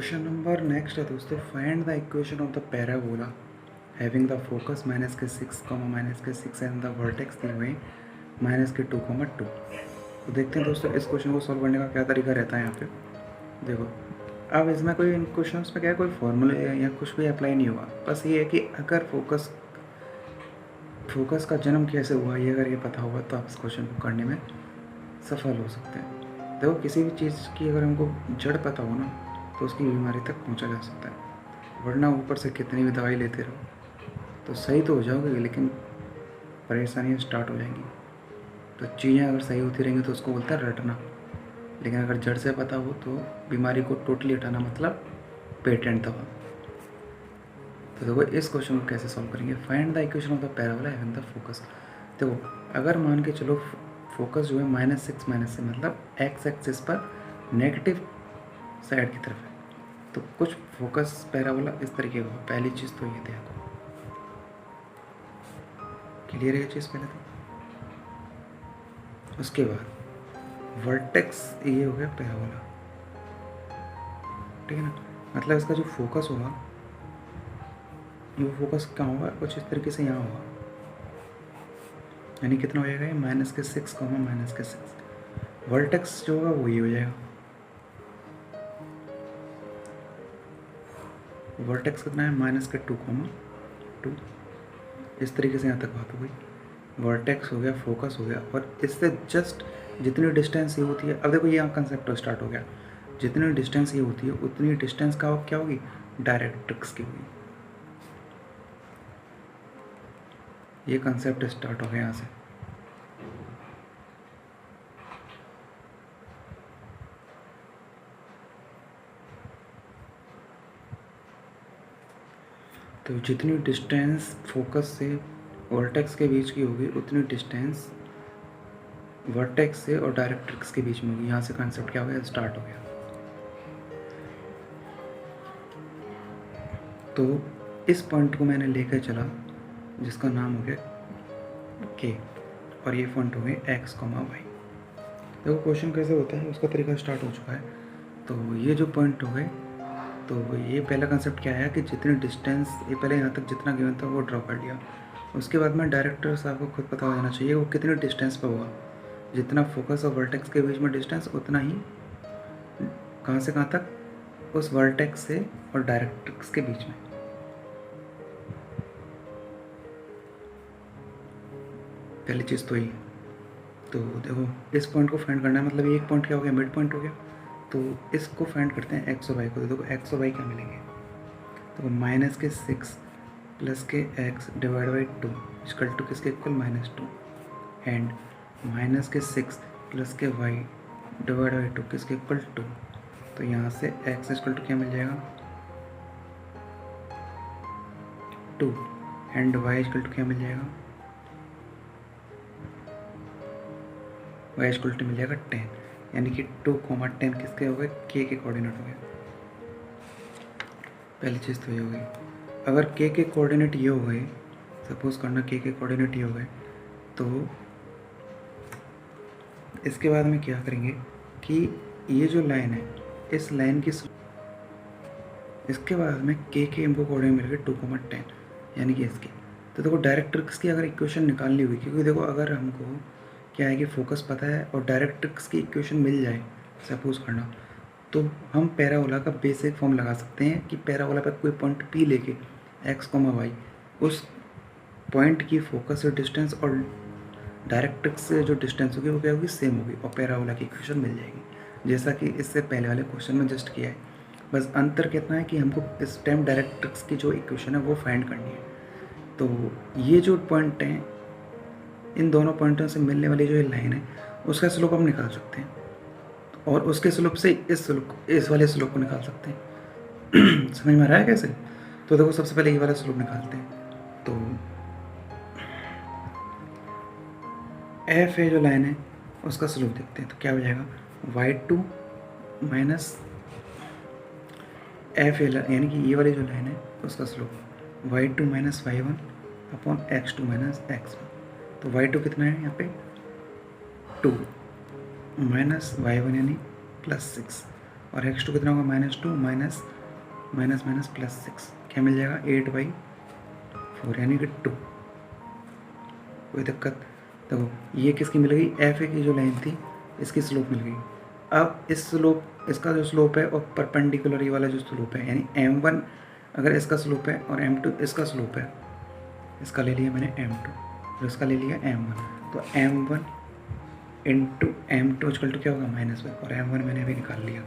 Question number next है दोस्तों, find the equation of the parabola having the focus minus के 6 and the vertex दी हुई minus के 2,2। तो देखते हैं दोस्तों इस क्वेश्चन को सॉल्व करने का क्या तरीका रहता है। यहाँ पे देखो, अब इसमें कोई इन क्वेश्चन में क्या कोई फॉर्मूले या कुछ भी अप्लाई नहीं हुआ, बस ये है कि अगर फोकस का जन्म कैसे हुआ ये अगर ये पता होगा तो आप इस क्वेश्चन को करने में सफल हो सकते हैं। देखो, किसी भी चीज़ की अगर हमको जड़ पता हो ना तो उसकी बीमारी तक पहुंचा जा सकता है, वरना ऊपर से कितनी भी दवाई लेते रहो तो सही तो हो जाओगे लेकिन परेशानियाँ स्टार्ट हो जाएंगी। तो चीज़ें अगर सही होती रहेंगी तो उसको बोलते हैं रटना, लेकिन अगर जड़ से पता हो तो बीमारी को टोटली हटाना मतलब पेटेंट दवा। तो देखो इस क्वेश्चन को कैसे सॉल्व करेंगे। Find the equation of the parabola having the focus. देखो, अगर मान के चलो फोकस जो है -6 से मतलब एक्स एक्सिस पर नेगेटिव साइड की तरफ है, तो कुछ फोकस पैराबोला इस तरीके का हो। पहली चीज़ तो ये देखो, क्लियर है ये चीज़ पहले तो। उसके बाद वर्टेक्स ये हो गया पैराबोला, ठीक है ना। मतलब इसका जो फोकस होगा वो फोकस कहाँ होगा, कुछ इस तरीके से यहाँ होगा, यानी कितना हो जाएगा ये -6 वर्टेक्स जो होगा वो ये हो जाएगा। वर्टेक्स कितना है -2,2। इस तरीके से यहाँ तक बात हो गई। वर्टेक्स हो गया, फोकस हो गया, और इससे जस्ट जितनी डिस्टेंस ये होती है, अब देखो यहाँ कंसेप्ट स्टार्ट हो गया, जितनी डिस्टेंस ये होती है उतनी डिस्टेंस का क्या होगी, डायरेक्ट्रिक्स की होगी। ये कंसेप्ट स्टार्ट हो गया यहाँ से। तो जितनी डिस्टेंस फोकस से वर्टेक्स के बीच की होगी उतनी डिस्टेंस वर्टेक्स से और डायरेक्ट्रिक्स के बीच में होगी। यहाँ से कंसेप्ट क्या हो गया, स्टार्ट हो गया। तो इस पॉइंट को मैंने लेकर चला जिसका नाम हो गया के, और ये पॉइंट हो गए x, y। देखो क्वेश्चन कैसे होता है उसका तरीका स्टार्ट हो चुका है। तो ये जो पॉइंट हो गए, तो ये पहला कंसेप्ट क्या आया कि जितनी डिस्टेंस ये पहले यहाँ तक जितना गिवन था वो ड्रॉ कर लिया। उसके बाद में डायरेक्टर साहब को खुद पता हो जाना चाहिए वो कितनी डिस्टेंस पर होगा। जितना फोकस और वर्टेक्स के बीच में डिस्टेंस उतना ही कहाँ से कहाँ तक, उस वर्टेक्स से और डायरेक्ट्रिक्स के बीच में। पहली चीज़ तो ये। तो देखो इस पॉइंट को फाइंड करना है, मतलब एक पॉइंट क्या हो गया, मिड पॉइंट हो गया। तो इसको फाइंड करते हैं एक्स और वाई को। देखो एक्स और वाई क्या मिलेंगे, तो -6 प्लस के x divide by 2 equal to किसके इक्वल -2, एंड -6 प्लस के y डिवाइड बाई 2 किसके इक्वल 2। तो यहाँ से x इक्वल टू क्या मिल जाएगा 2, एंड y इक्वल टू क्या मिल जाएगा, y इक्वल टू मिल जाएगा 10, यानी कि 2,10 किसके हो गए, k के कोऑर्डिनेट हो गए। पहली चीज़ तो ये हो गई। अगर k के कोऑर्डिनेट ये हो गए, सपोज करना k के कोऑर्डिनेट ये हो गए, तो इसके बाद में क्या करेंगे कि ये जो लाइन है इस लाइन की, इसके बाद में k के हमको कोऑर्डिनेट मिल गए 2,10, यानी कि इसके। तो देखो डायरेक्ट्रिक्स की अगर इक्वेशन निकालनी होगी, क्योंकि देखो अगर हमको क्या है कि फोकस पता है और डायरेक्ट्रिक्स की इक्वेशन मिल जाए सपोज करना, तो हम पैराबोला का बेसिक फॉर्म लगा सकते हैं कि पैराबोला पर कोई पॉइंट P लेके x, y, उस पॉइंट की फोकस से डिस्टेंस और डायरेक्ट्रिक्स से जो डिस्टेंस होगी वो क्या होगी, सेम होगी, और पैराबोला की इक्वेशन मिल जाएगी, जैसा कि इससे पहले वाले क्वेश्चन में जस्ट किया है। बस अंतर कितना है कि हमको इस टाइम डायरेक्ट्रिक्स की जो इक्वेशन है वो फाइंड करनी है। तो ये जो पॉइंट हैं, इन दोनों पॉइंटों से मिलने वाली जो ये लाइन है उसका स्लोप हम निकाल सकते हैं, और उसके स्लोप से इस वाले स्लोप को निकाल सकते हैं। समझ में आ रहा है कैसे। तो देखो सबसे पहले ये वाला स्लोप निकालते हैं। तो एफ है जो लाइन है उसका स्लोप देखते हैं, तो क्या हो जाएगा y2 माइनस एफ यानी कि ये वाली जो लाइन है उसका slope y2 minus y1 upon x2 minus x1। तो y2 कितना है यहाँ पे 2 माइनस y1 यानी +6 और x2 कितना होगा -2 माइनस माइनस माइनस +6, क्या मिल जाएगा 8/4 यानी कि 2। कोई दिक्कत? देखो ये किसकी मिल गई, एफ ए की जो लाइन थी इसकी स्लोप मिल गई। अब इस स्लोप, इसका जो स्लोप है और परपेंडिकुलर ये वाला जो स्लोप है, यानी m1 अगर इसका स्लोप है और m2 इसका स्लोप है, इसका ले लिया मैंने m2 और इसका ले लिया m1, तो m1 into m2 equal to क्या होगा -1 और m1 मैंने अभी निकाल लिया,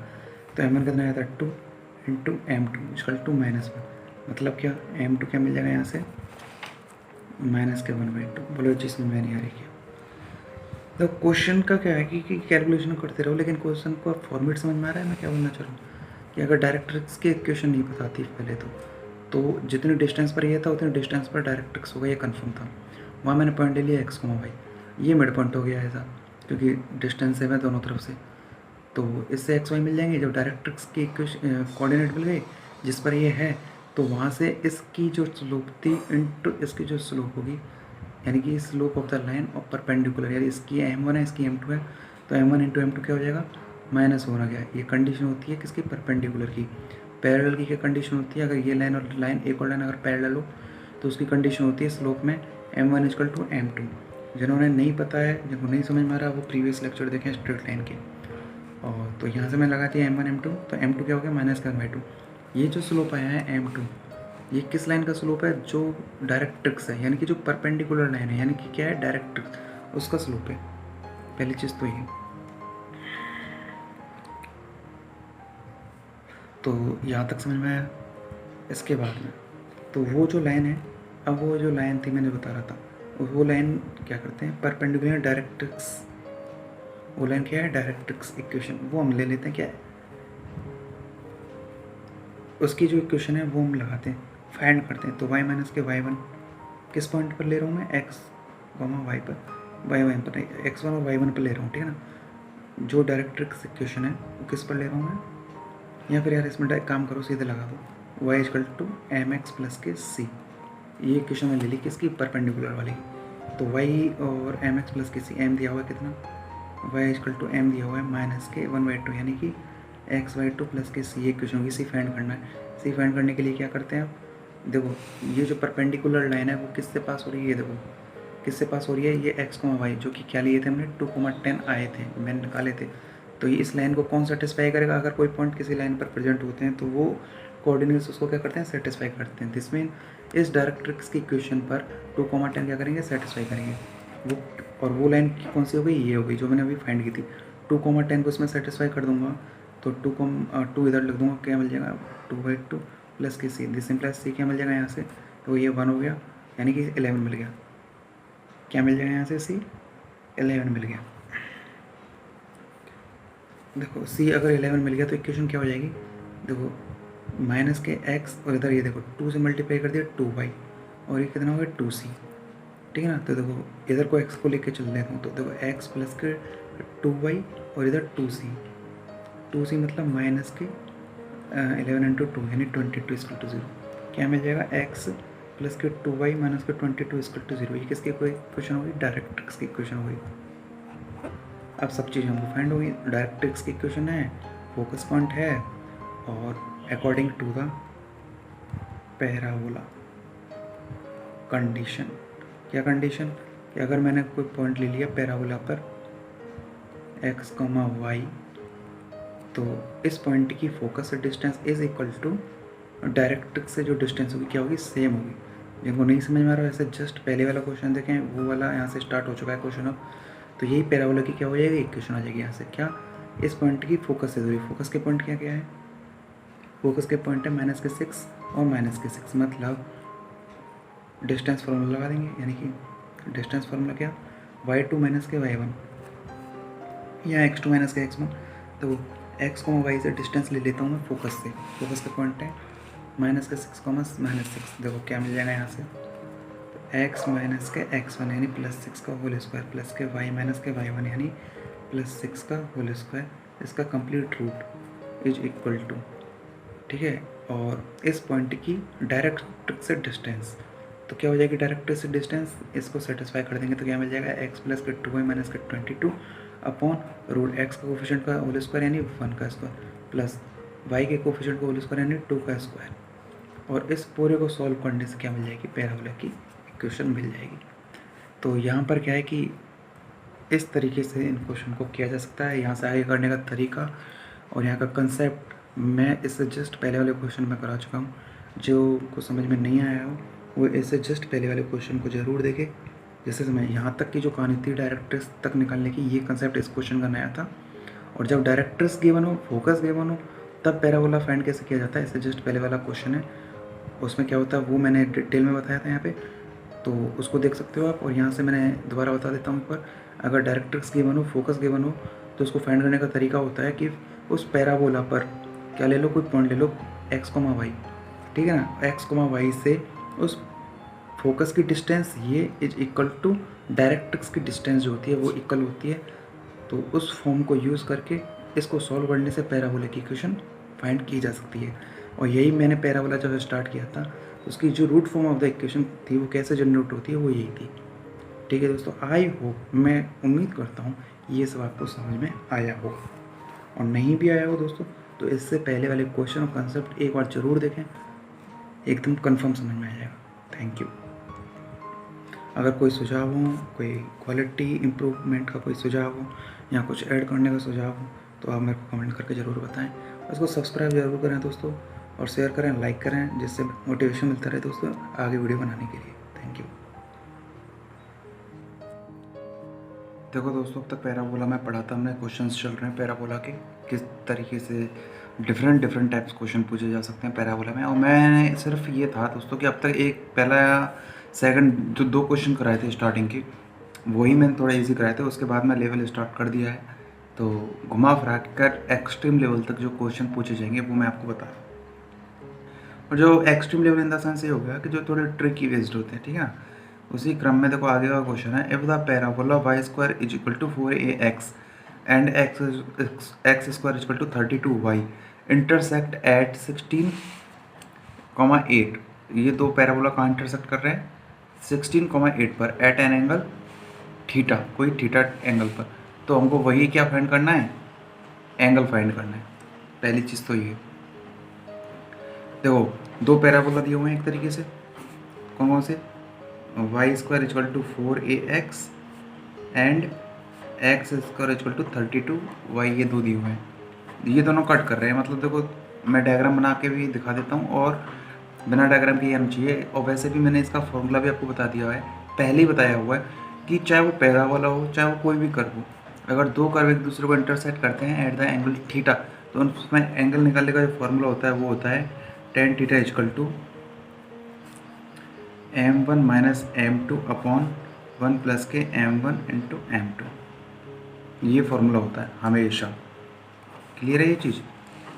तो m1 कितना आया था 2 इंटू m2 इक्वल टू -1, मतलब क्या m2 क्या मिल जाएगा यहाँ से -1/2। बोलो चीज़ में नहीं आ रही क्या? तो क्वेश्चन का क्या है कि कैलकुलेशन करते रहो, लेकिन क्वेश्चन को फॉर्मेट समझ में आ रहा है मैं क्या बोलना चाह रहा हूँ कि अगर डायरेक्ट्रिक्स की इक्वेशन नहीं पता थी पहले तो जितनी डिस्टेंस पर ये था उतनी डिस्टेंस पर डायरेक्ट्रिक्स होगा, ये कंफर्म था। वहाँ मैंने पॉइंट ले लिया x, y, ये मिड पॉइंट हो गया ऐसा, क्योंकि डिस्टेंस है मैं दोनों तरफ से, तो इससे x y मिल जाएंगे। जब डायरेक्ट्रिक्स की कोऑर्डिनेट मिल गए जिस पर ये है, तो वहाँ से इसकी जो स्लोप थी इंटू इसकी जो स्लोप होगी, यानी कि स्लोप ऑफ द लाइन और परपेंडिकुलर, यानी इसकी m1 है इसकी m2 है, तो m1 इंटू m2 क्या हो जाएगा माइनस हो गया। ये कंडीशन होती है किसकी, परपेंडिकुलर की। पैरेलल की क्या कंडीशन होती है, अगर ये लाइन और लाइन एक और लाइन अगर पैरेलल हो तो उसकी कंडीशन होती है स्लोप में m1 इक्वल टू m2। जिन्होंने नहीं पता है, जिनको नहीं समझ में आ रहा, वो प्रीवियस लेक्चर देखें स्ट्रेट लाइन के। और तो यहाँ से मैं लगा दिया m1 m2, तो m2 क्या हो गया -1/2। ये जो स्लोप आया है m2, ये किस लाइन का स्लोप है, जो डायरेक्ट्रिक्स है, यानी कि जो परपेंडिकुलर लाइन है, यानी कि क्या है डायरेक्ट्रिक्स, उसका स्लोप है। पहली चीज़ तो ये, तो यहाँ तक समझ में आया। इसके बाद में तो वो जो लाइन है, अब वो जो लाइन थी मैंने बता रहा था, वो लाइन क्या करते हैं, परपेंडिकुलर डायरेक्ट्रिक्स, वो लाइन क्या है डायरेक्ट्रिक्स इक्वेशन, वो हम ले लेते हैं क्या है, उसकी जो इक्वेशन है वो हम लगाते हैं, फाइंड करते हैं। तो y माइनस के y1 किस पॉइंट पर ले रहा हूँ मैं, x, y पर, y1 पर नहीं, x1 और y1 पर ले रहा हूँ, ठीक है ना। जो डायरेक्ट्रिक्स इक्वेशन है वो किस पर ले रहा हूँ मैं, या फिर यार इसमें डायरेक्ट काम करो, सीधे लगा दो, y equal to mx plus के c, ये इक्वेशन में ले ली किसकी, परपेंडिकुलर वाली। तो y और mx प्लस के c, m दिया हुआ है कितना, y इक्वल टू m दिया हुआ है -1/2, यानी कि x/2 प्लस के c, ये इक्वेशन होगी। c फाइंड करना है। c फाइंड करने के लिए क्या करते हैं आप, देखो ये जो परपेंडिकुलर लाइन है वो किससे पास हो रही है, ये देखो किससे पास हो रही है, ये x, y, जो कि क्या लिए थे हमने 2,10 आए थे, मैंने निकाले थे। तो ये इस लाइन को कौन सेटिस्फाई करेगा, अगर कोई पॉइंट किसी लाइन पर प्रेजेंट होते हैं तो वो कोऑर्डिनेट्स उसको क्या करते हैं, सेटिस्फाई करते हैं। दिस मीन इस डायरेक्ट्रिक्स की इक्वेशन पर 2,10 क्या करेंगे, सेटिस्फाई करेंगे वो। और वो लाइन कौन सी हो गई, ये हो गई जो मैंने अभी फाइंड की थी। 2,10 को उसमें सेटिस्फाई कर दूंगा, तो 2 इधर लिख दूंगा, क्या मिल जाएगा 2/2 प्लस के c, दिस प्लस c क्या मिल जाएगा यहाँ से, तो ये 1 हो गया, यानी कि 11 मिल गया। क्या मिल जाएगा यहाँ से, c 11 मिल गया। देखो c अगर 11 मिल गया तो इक्वेशन क्या हो जाएगी, देखो माइनस के x और इधर ये देखो 2 से मल्टीप्लाई कर दिया 2y, और ये कितना हो गया 2c, ठीक है ना। तो देखो इधर को x को लेके चल लेता हूँ, तो देखो x प्लस के 2y और इधर 2c मतलब माइनस के 11 इंटू 2 यानी 22 इक्वल टू 0। क्या मिल जाएगा, x प्लस के 2y माइनस के 22 इक्वल टू 0। ये किसकी कोई इक्वेशन होगी, डायरेक्ट्रिक्स की इक्वेशन होगी। अब सब चीज़ हमको फाइंड होगी, डायरेक्ट्रिक्स की इक्वेशन है, फोकस पॉइंट है, और according to the parabola condition. क्या कंडीशन, कि अगर मैंने कोई पॉइंट ले लिया पैराबोला पर x, y, तो इस पॉइंट की focus distance is equal to directrix से जो डिस्टेंस होगी क्या होगी, सेम होगी। जिनको नहीं समझ में आ रहा है वैसे जस्ट पहले वाला क्वेश्चन देखें, वो वाला यहाँ से स्टार्ट हो चुका है क्वेश्चन। अब तो यही पैराबोला की क्या हो जाएगी, इक्वेशन आ जाएगी यहाँ से। क्या, इस पॉइंट की फोकस से दूरी, फोकस के पॉइंट क्या क्या है, फोकस के पॉइंट है -6 और -6, मतलब डिस्टेंस फार्मूला लगा देंगे, यानी कि डिस्टेंस फार्मूला क्या, y2 माइनस के y1 या x2 माइनस के x1। तो x, y से डिस्टेंस ले लेता हूँ मैं फोकस से, फोकस का पॉइंट है -6, देखो क्या मिल जाएगा यहाँ से, x माइनस के x1 यानी +6 का होल स्क्वायर प्लस के y माइनस के y1 यानी +6 का होल स्क्वायर, इसका complete root is equal to, ठीक है। और इस पॉइंट की डायरेक्ट से डिस्टेंस, तो क्या हो जाएगी डायरेक्ट से डिस्टेंस, इसको सेटिस्फाई कर देंगे तो क्या मिल जाएगा, x प्लस के 2y माइनस के 22 अपॉन रूट x का कोफिशिएंट का होल स्क्वायर यानी 1 का स्क्वायर प्लस y के कोफिशिएंट को होल स्क्वायर यानी 2 का स्क्वायर, और इस पूरे को सॉल्व करने से क्या मिल जाएगी, पैराबोला की इक्वेशन मिल जाएगी। तो यहाँ पर क्या है कि इस तरीके से इन क्वेश्चन को किया जा सकता है। यहाँ से आगे करने का तरीका और यहाँ का कंसेप्ट मैं इससे जस्ट पहले वाले क्वेश्चन में करा चुका हूँ। जो को समझ में नहीं आया हो वो इससे जस्ट पहले वाले क्वेश्चन को ज़रूर देखें। जैसे मैं यहाँ तक की जो कहानी थी डायरेक्ट्रिक्स तक निकालने की, ये कंसेप्ट इस क्वेश्चन का नया था। और जब डायरेक्ट्रिक्स गिवन हो, फोकस गिवन हो, तब पैराबोला फाइंड कैसे किया जाता है, इससे जस्ट पहले वाला क्वेश्चन है, उसमें क्या होता है वो मैंने डिटेल में बताया था यहाँ पे, तो उसको देख सकते हो आप। और यहाँ से मैंने दोबारा बता देता हूँ एक बार, अगर डायरेक्ट्रिक्स गिवन हो, फोकस गिवन हो, तो उसको फाइंड करने का तरीका होता है कि उस पैराबोला पर क्या ले लो, कोई पॉइंट ले लो x, y, ठीक है ना। x, y से उस फोकस की डिस्टेंस ये इज इक्वल टू डायरेक्ट्रिक्स की डिस्टेंस जो होती है वो इक्वल होती है। तो उस फॉर्म को यूज़ करके इसको सॉल्व करने से पैराबोला की इक्वेशन फाइंड की जा सकती है। और यही मैंने पैराबोला जब स्टार्ट किया था, उसकी जो root form of the equation थी वो कैसे जनरेट होती है वो यही थी। ठीक है दोस्तों, आई होप, मैं उम्मीद करता हूँ ये सब आपको समझ में आया हो, और नहीं भी आया हो दोस्तों तो इससे पहले वाले क्वेश्चन और कंसेप्ट एक बार ज़रूर देखें, एकदम कंफर्म समझ में आ जाएगा। Thank you. अगर कोई सुझाव हो, कोई क्वालिटी इम्प्रूवमेंट का कोई सुझाव हो या कुछ ऐड करने का सुझाव हो तो आप मेरे को कमेंट करके ज़रूर बताएं। उसको सब्सक्राइब ज़रूर करें दोस्तों, और शेयर करें, लाइक करें, जिससे मोटिवेशन मिलता रहे दोस्तों आगे वीडियो बनाने के लिए। Thank you. देखो दोस्तों, अब तक पैराबोला में पढ़ा था हमने, क्वेश्चंस चल रहे हैं पैराबोला के, किस तरीके से डिफरेंट टाइप्स क्वेश्चन पूछे जा सकते हैं पैराबोला में। और मैंने सिर्फ ये था दोस्तों कि अब तक एक पहला सेकंड जो 2 क्वेश्चन कराए थे स्टार्टिंग के, वही मैंने थोड़ा इजी कराए थे। उसके बाद मैं लेवल स्टार्ट कर दिया है, तो घुमा फिरा कर एक्सट्रीम लेवल तक जो क्वेश्चन पूछे जाएंगे वो मैं आपको बता रहा हूँ। और जो extreme level in the sense ये हो गया कि जो थोड़े ट्रिकी बेस्ड होते हैं, ठीक है। उसी क्रम में देखो आगे का क्वेश्चन है, if the parabola y² is equal to 4ax and x square is equal to 32y intersect at 16,8। ये 2 पैराबोला कहाँ इंटरसेक्ट कर रहे हैं, 16,8 पर, एट एन एंगल थीटा, कोई थीटा एंगल पर। तो हमको वही क्या फाइंड करना है, एंगल फाइंड करना है। पहली चीज़ तो ये देखो, 2 पैराबोला दिए हुए हैं एक तरीके से, कौन से, y² equal to 4ax and x² equal to 32y, ये 2 दिए हुए हैं। ये दोनों कट कर रहे हैं, मतलब देखो मैं डायग्राम बना के भी दिखा देता हूँ और बिना डायग्राम के ये आना चाहिए। और वैसे भी मैंने इसका फॉर्मूला भी आपको बता दिया है, पहले ही बताया हुआ है कि चाहे वो पैराबोला हो चाहे वो कोई भी कर्व हो, अगर 2 कर्व एक दूसरे को इंटरसेक्ट करते हैं एट द एंगल थीटा, तो उसमें एंगल निकालने का जो फॉर्मूला होता है वो होता है tan theta equal to m1 minus m2 upon 1 plus के m1 इंटू m2। ये फॉर्मूला होता है हमेशा। क्लियर है ये चीज़।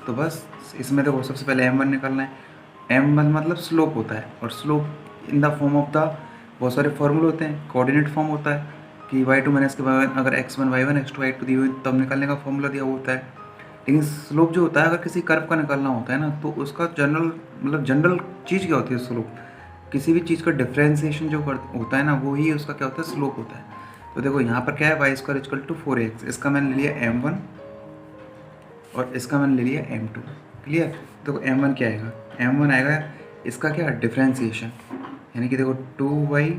तो बस इसमें देखो सबसे पहले m1 निकालना है। m1 मतलब स्लोप होता है, और slope in the form of the बहुत सारे फॉर्मूले होते हैं। कोऑर्डिनेट फॉर्म होता है कि y2 माइनस के बाद अगर x1 y1 x2 y2 दी हुई तब निकालने का फॉर्मूला दिया होता है। लेकिन स्लोप जो होता है अगर किसी कर्व का निकालना होता है ना, तो उसका जनरल चीज़ क्या होती है, स्लोप। किसी भी चीज़ का डिफ्रेंसिएशन जो होता है ना, वो ही उसका क्या होता है, स्लोप होता है। तो देखो यहाँ पर क्या है, y² इक्वल टू 4x, इसका मैंने ले लिया m1 और इसका मैंने ले लिया m2। क्लियर। देखो m1 क्या आएगा, m1 आएगा इसका क्या, डिफ्रेंसिएशन, यानी कि देखो 2y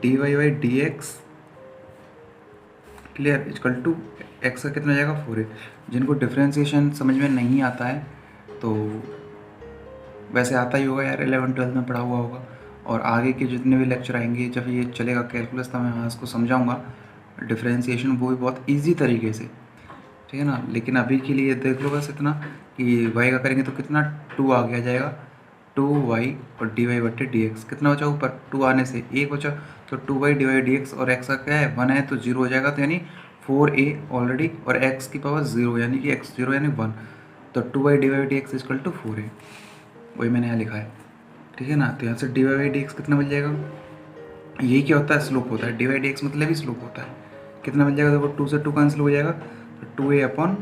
dy by dx, clear, equal to x का कितना जाएगा 4x। जिनको डिफ्रेंसिएशन समझ में नहीं आता है, तो वैसे आता ही होगा यार, 11-12 में पढ़ा हुआ होगा, और आगे के जितने भी लेक्चर आएंगे जब ये चलेगा कैलकुलस, तो मैं हाँ इसको समझाऊंगा डिफ्रेंसिएशन, वो भी बहुत इजी तरीके से, ठीक है ना। लेकिन अभी के लिए देख लो बस इतना कि y का करेंगे तो कितना 2 आ गया जाएगा, 2y और dy बटे dx, कितना बचा ऊपर, 2 आने से 1 बचा, तो 2y dy dx, और x का क्या है 1 है तो 0 हो जाएगा, तो यानी 4a ऑलरेडी, और x की पावर 0 यानी कि x 0 यानी 1, तो 2y dy dx equal to 4a, वही मैंने यहाँ लिखा है, ठीक है ना। तो यहाँ से dy dx कितना मिल जाएगा, यही क्या होता है, स्लोप होता है। dy dx मतलब ही स्लोप होता है। कितना मिल जाएगा, देखो 2 से 2 कैंसिल हो जाएगा, तो 2a अपॉन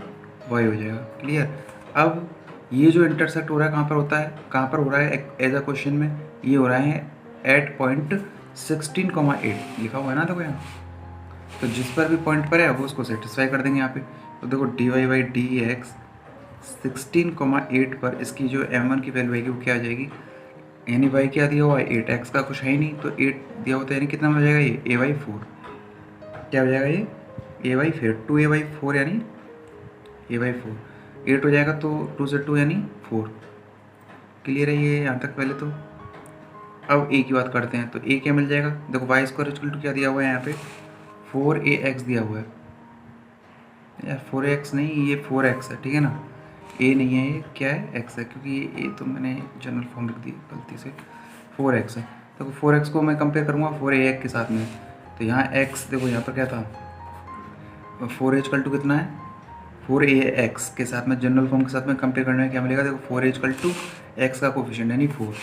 y हो जाएगा। क्लियर। अब ये जो इंटरसेक्ट हो रहा है कहाँ पर होता है, कहाँ पर हो रहा है एज अ क्वेश्चन में, ये हो रहा है एट पॉइंट 16,8 लिखा हुआ है ना, देखो यहाँ। तो जिस पर भी पॉइंट पर है वो उसको सेटिस्फाई कर देंगे यहाँ पे। तो देखो dy बाई dx 16,8 पर इसकी जो m1 की वैल्यू आएगी वो क्या आ जाएगी, यानी y क्या दिया हुआ है 8, x का कुछ है ही नहीं तो 8 दिया होता है, यानी कितना हो जाएगा ये a/4, क्या हो जाएगा ये a/4, 2a/4 यानी a/4, 8 हो जाएगा तो 2 से 2 यानी 4। क्लियर है ये यहाँ तक पहले तो। अब a की बात करते हैं तो a क्या मिल जाएगा, देखो y स्क्वायर इक्वल टू क्या दिया हुआ है यहाँ पे 4ax दिया हुआ है, यार 4x नहीं ये 4x है, ठीक है ना, a नहीं है ये क्या है x है, क्योंकि a तो मैंने जनरल फॉर्म लिख दी गलती से, 4x है। तो 4x को मैं कंपेयर करूँगा 4ax के साथ में, तो यहाँ x देखो यहाँ पर क्या था 4 इक्वल टू कितना है 4ax के साथ में जनरल फॉर्म के साथ में कंपेयर करने में क्या मिलेगा, देखो 4 इक्वल टू x का कोफिशिएंट यानी 4,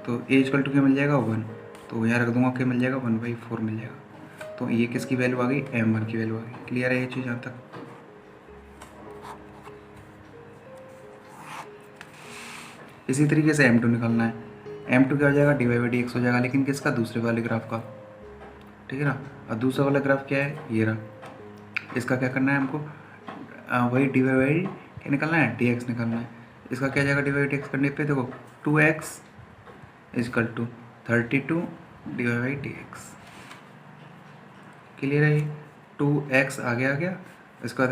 तो a इक्वल टू क्या मिल जाएगा 1, तो यहाँ रख दूंगा क्या मिल जाएगा 1/4 मिल जाएगा। तो ये किसकी वैल्यू आ गई m1 की वैल्यू आ गई। क्लियर है ये चीज़ यहाँ तक। इसी तरीके से m2 निकालना है, m2 क्या हो जाएगा dy/dx हो जाएगा, लेकिन किसका, दूसरे वाले ग्राफ का, ठीक है ना। और दूसरा वाला ग्राफ क्या है ये रहा, इसका क्या करना है हमको, वही dy क्या निकालना है dx निकालना है। इसका क्या जाएगा dy/dx करने पे देखो 2x equal to 32 dy/dx। Clear है ये, 2x आ गया, इसका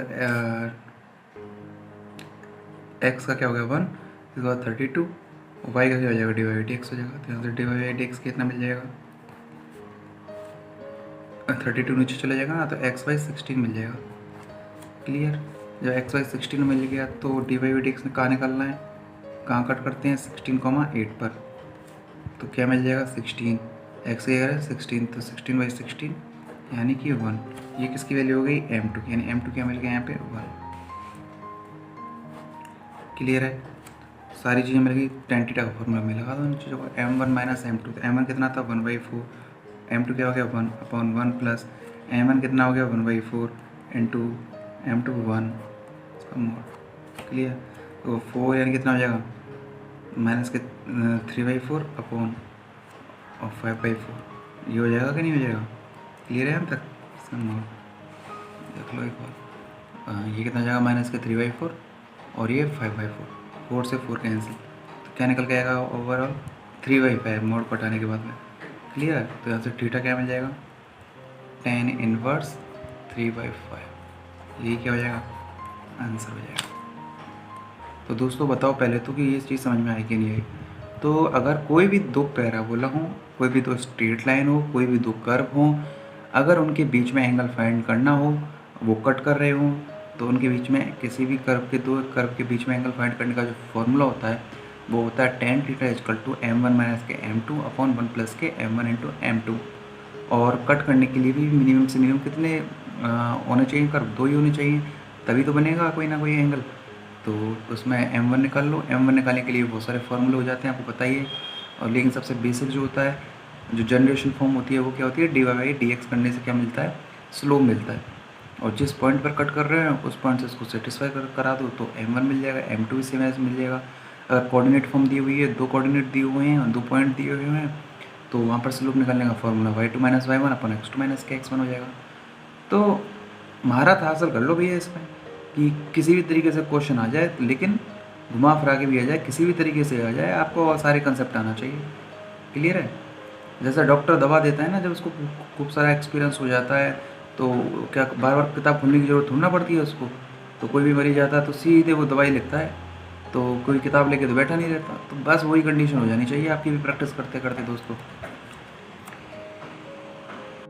x का क्या हो गया 1, इसके बाद 32, y का क्या हो जाएगा dy/dx हो जाएगा, तो यहाँ से dy/dx कितना मिल जाएगा 32 नीचे चला जाएगा ना, तो x/16 मिल जाएगा। क्लियर, जब x/16 मिल गया तो dy/dx कहाँ निकालना है, कहाँ कट करते हैं 16,8 पर, तो क्या मिल जाएगा 16, x की जगह 16 तो 16/16 यानी कि 1। ये किसकी वैल्यू हो गई m2 की, यानी m2 क्या मिल गया यहाँ पे 1। क्लियर है, सारी चीज़ें मिल गई, tan थीटा का फॉर्मूला में लगा दो इन चीज़ों को, m1 - m2, तो m1 कितना था 1/4, m2 क्या हो गया 1/1 प्लस m1 कितना हो गया 1/4 इंटू m2 1 इसका मोड। क्लियर, तो 4 यानी कितना हो जाएगा माइनस के 3/4 अपॉन और 5/4, ये हो जाएगा कि नहीं हो जाएगा। क्लियर है हम तक, इसका मोड देख लो एक बार, ये कितना हो जाएगा माइनस के 3/4 और ये 5/4, 4 से 4 कैंसिल, तो क्या निकल के आएगा ओवरऑल 3/5 मोड पटाने के बाद में। क्लियर, तो यहाँ से थीटा क्या मिल जाएगा tan इनवर्स 3/5, यही क्या हो जाएगा आंसर हो जाएगा। तो दोस्तों बताओ पहले तो कि ये चीज़ समझ में आई कि नहीं आई। तो अगर कोई भी दो पैराबोला हो, कोई भी दो स्ट्रेट लाइन हो, कोई भी दो कर्व हो, अगर उनके बीच में एंगल फाइंड करना हो, वो कट कर रहे हो, तो उनके बीच में किसी भी कर्व के दो कर्व के बीच में एंगल फाइंड करने का जो फॉर्मूला होता है वो होता है tan theta equal to m1 - के m2 अपॉन 1 प्लस के m1 इंटू m2। और कट करने के लिए भी मिनिमम से मिनिमम कितने होने चाहिए कर्व, 2 ही होने चाहिए, तभी तो बनेगा कोई ना कोई एंगल। तो उसमें m1 निकाल लो, m1 निकालने के लिए बहुत सारे फॉर्मूले हो जाते हैं आपको पता ही है, और लेकिन सबसे बेसिक जो होता है जो जनरेशन फॉर्म होती है वो क्या होती है dy/dx करने से क्या मिलता है स्लोप मिलता है, और जिस पॉइंट पर कट कर रहे हैं उस पॉइंट से उसको सेटिस्फाई करा दो तो m1 मिल जाएगा, m2 भी सेम ऐसे मिल जाएगा। अगर कोऑर्डिनेट फॉर्म दी हुई है, 2 कोऑर्डिनेट दिए हुए हैं और 2 पॉइंट दिए हुए हैं, तो वहाँ पर स्लोप निकालने का फॉर्मूला y2 - y1 अपन x2 - के x1 हो जाएगा। तो महारत हासिल कर लो भैया इसमें कि किसी भी तरीके से क्वेश्चन आ जाए, लेकिन घुमा फिरा के भी आ जाए, किसी भी तरीके से आ जाए, आपको सारे कंसेप्ट आना चाहिए। क्लियर है, जैसा डॉक्टर दवा देता है ना, जब उसको खूब सारा एक्सपीरियंस हो जाता है तो क्या बार बार किताब खोलने की ज़रूरत थोड़ी ना पड़ती है उसको। तो कोई भी मरीज आता है तो सीधे वो दवाई लिखता है, तो कोई किताब लेके तो बैठा नहीं रहता। तो बस वही कंडीशन हो जानी चाहिए आपकी भी प्रैक्टिस करते करते दोस्तों।